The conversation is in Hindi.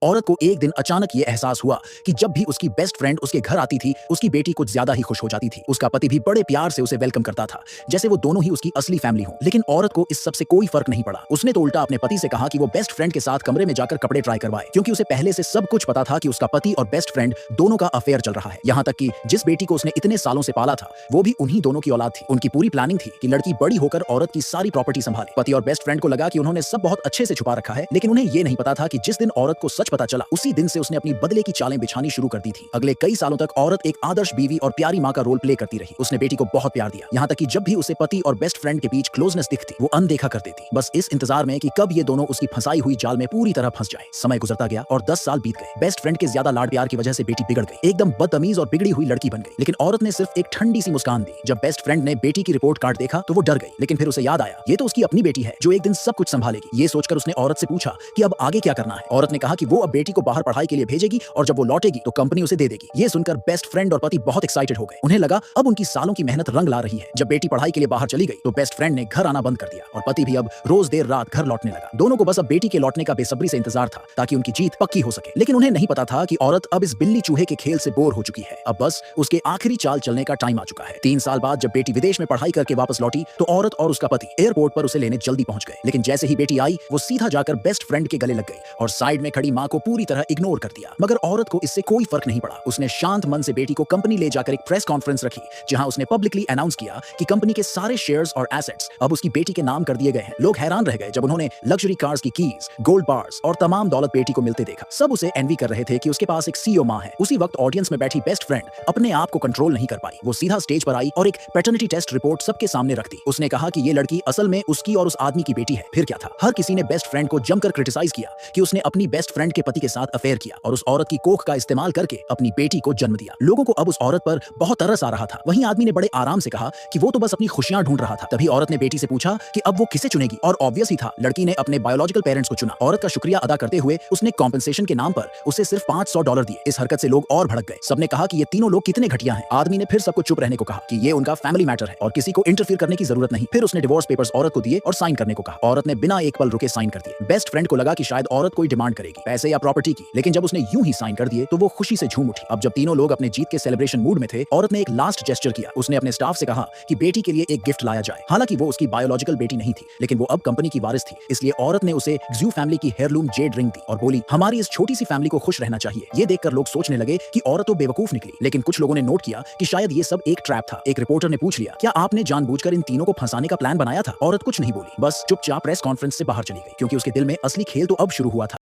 औरत को एक दिन अचानक ये एहसास हुआ कि जब भी उसकी बेस्ट फ्रेंड उसके घर आती थी, उसकी बेटी कुछ ज्यादा ही खुश हो जाती थी। उसका पति भी बड़े प्यार से उसे वेलकम करता था, जैसे वो दोनों ही उसकी असली फैमिली हो। लेकिन औरत को इस सब से कोई फर्क नहीं पड़ा। उसने तो उल्टा अपने पति से कहा कि वो बेस्ट फ्रेंड के साथ कमरे में जाकर कपड़े ट्राई करवाए, क्योंकि उसे पहले से सब कुछ पता था कि उसका पति और बेस्ट फ्रेंड दोनों का अफेयर चल रहा है। यहाँ तक कि जिस बेटी को उसने इतने सालों से पाला था, वो भी उन्हीं दोनों की औलाद थी। उनकी पूरी प्लानिंग थी कि लड़की बड़ी होकर औरत की सारी प्रॉपर्टी संभाले। पति और बेस्ट फ्रेंड को लगा कि उन्होंने सब बहुत अच्छे से छुपा रखा है, लेकिन उन्हें ये नहीं पता था कि जिस दिन औरत को सच पता चला, उसी दिन से उसने अपनी बदले की चालें बिछानी शुरू कर दी थी। अगले कई सालों तक औरत एक आदर्श बीवी और प्यारी मां का रोल प्ले करती रही। उसने बेटी को बहुत प्यार दिया, यहाँ तक कि जब भी उसे पति और बेस्ट फ्रेंड के बीच क्लोजनेस दिखती, वो अनदेखा कर देती, बस इस इंतजार में कि कब ये दोनों उसकी फंसाई हुई जाल में पूरी तरह फंस जाए। समय गुजरता गया और 10 साल बीत गए। बेस्ट फ्रेंड के ज्यादा लाड प्यार की वजह से बेटी बिगड़ गई, एकदम बदतमीज और बिगड़ी हुई लड़की बन गई। लेकिन औरत ने सिर्फ एक ठंडी सी मुस्कान दी। जब बेस्ट फ्रेंड ने बेटी की रिपोर्ट कार्ड देखा तो वो डर गई, लेकिन फिर उसे याद आया, ये तो उसकी अपनी बेटी है जो एक दिन सब कुछ संभालेगी। ये सोचकर उसने औरत से पूछा कि अब आगे क्या करना है। औरत ने कहा कि वो अब बेटी को बाहर पढ़ाई के लिए भेजेगी और जब वो लौटेगी तो कंपनी उसे दे देगी। ये सुनकर बेस्ट फ्रेंड और पति बहुत एक्साइटेड हो गए। उन्हें लगा अब उनकी सालों की मेहनत रंग ला रही है। जब बेटी पढ़ाई के लिए बाहर चली गई तो बेस्ट फ्रेंड ने घर आना बंद कर दिया और पति भी अब रोज देर रात घर लौटने लगा। दोनों को बस अब बेटी के लौटने का बेसब्री से इंतजार था, ताकि उनकी जीत पक्की हो सके। लेकिन उन्हें नहीं पता था कि औरत अब इस बिल्ली चूहे के खेल से बोर हो चुकी है। अब बस उसके आखिरी चाल चलने का टाइम आ चुका है। 3 साल बाद जब बेटी विदेश में पढ़ाई करके वापस लौटी तो औरत और उसका पति एयरपोर्ट पर उसे लेने जल्दी पहुंच गए। लेकिन जैसे ही बेटी आई, वो सीधा जाकर बेस्ट फ्रेंड के गले लग गई और साइड में खड़ी मां को पूरी तरह इग्नोर कर दिया। मगर औरत को इससे कोई फर्क नहीं पड़ा। उसने शांत मन से बेटी को कंपनी ले जाकर एक प्रेस कॉन्फ्रेंस रखी, जहां उसने पब्लिकली अनाउंस किया कि कंपनी के सारे शेयर्स और एसेट्स अब उसकी बेटी के नाम कर दिए गए हैं। लोग हैरान रह गए जब उन्होंने लग्जरी कार्स की कीज, गोल्ड बार्स और तमाम दौलत बेटी को मिलते देखा। सब उसे एनवी कर रहे थे कि उसके पास एक सीईओ मां है। उसी वक्त ऑडियंस में बैठी बेस्ट फ्रेंड अपने आप को कंट्रोल नहीं कर पाई। वो सीधा स्टेज पर आई और एक पैटर्निटी टेस्ट रिपोर्ट सबके सामने रख दी। उसने कहा कि ये लड़की असल में उसकी और उस आदमी की बेटी है। फिर क्या था, हर किसी ने बेस्ट फ्रेंड को जमकर क्रिटिसाइज किया कि उसने अपनी बेस्ट फ्रेंड के पति के साथ अफेयर किया और उस औरत की कोख का इस्तेमाल करके अपनी बेटी को जन्म दिया। लोगों को अब उस औरत पर बहुत तरस आ रहा था। वहीं आदमी ने बड़े आराम से कहा कि वो तो बस अपनी खुशियां ढूंढ रहा था। तभी औरत ने बेटी से पूछा कि अब वो किसे चुनेगी, और ऑब्वियस ही था, लड़की ने अपने बायोलॉजिकल पेरेंट्स को चुना। औरत का शुक्रिया अदा करते हुए उसने कॉम्पेंसेशन के नाम पर उसे सिर्फ $500 दिए। इस हरकत से लोग और भड़क गए। सबने कहा कि ये तीनों लोग कितने घटिया हैं। आदमी ने फिर सबको चुप रहने को कहा कि ये उनका फैमिली मैटर है और किसी को इंटरफियर करने की जरूरत नहीं। फिर उसने डिवोर्स पेपर्स औरत को दिए और साइन करने को कहा। औरत ने बिना एक पल रुके साइन कर दिए। बेस्ट फ्रेंड को लगा कि शायद औरत कोई डिमांड करेगी, पैसे या प्रॉपर्टी की, लेकिन जब उसने यूं ही साइन कर दिए तो वो खुशी से झूम उठी। अब जब तीनों लोग अपने जीत के सेलिब्रेशन मूड में थे, औरत ने एक लास्ट जेस्चर किया। उसने अपने स्टाफ से कहा कि बेटी के लिए एक गिफ्ट लाया जाए। हालांकि वो उसकी बायोलॉजिकल बेटी नहीं थी, लेकिन वो अब कंपनी की वारिस थी। इसलिए औरत ने उसे ज़ू फैमिली की हेयरलूम जेड रिंग दी और बोली, हमारी इस छोटी सी फैमिली को खुश रहना चाहिए। ये देखकर लोग सोचने लगे कि औरत तो बेवकूफ निकली, लेकिन कुछ लोगों ने नोट किया कि शायद ये सब एक ट्रैप था। एक रिपोर्टर ने पूछ लिया, क्या आपने जानबूझकर इन तीनों को फंसाने का प्लान बनाया था? औरत कुछ नहीं बोली, बस चुपचाप प्रेस कॉन्फ्रेंस से बाहर चली गई, क्योंकि उसके दिल में असली खेल तो अब शुरू हुआ था।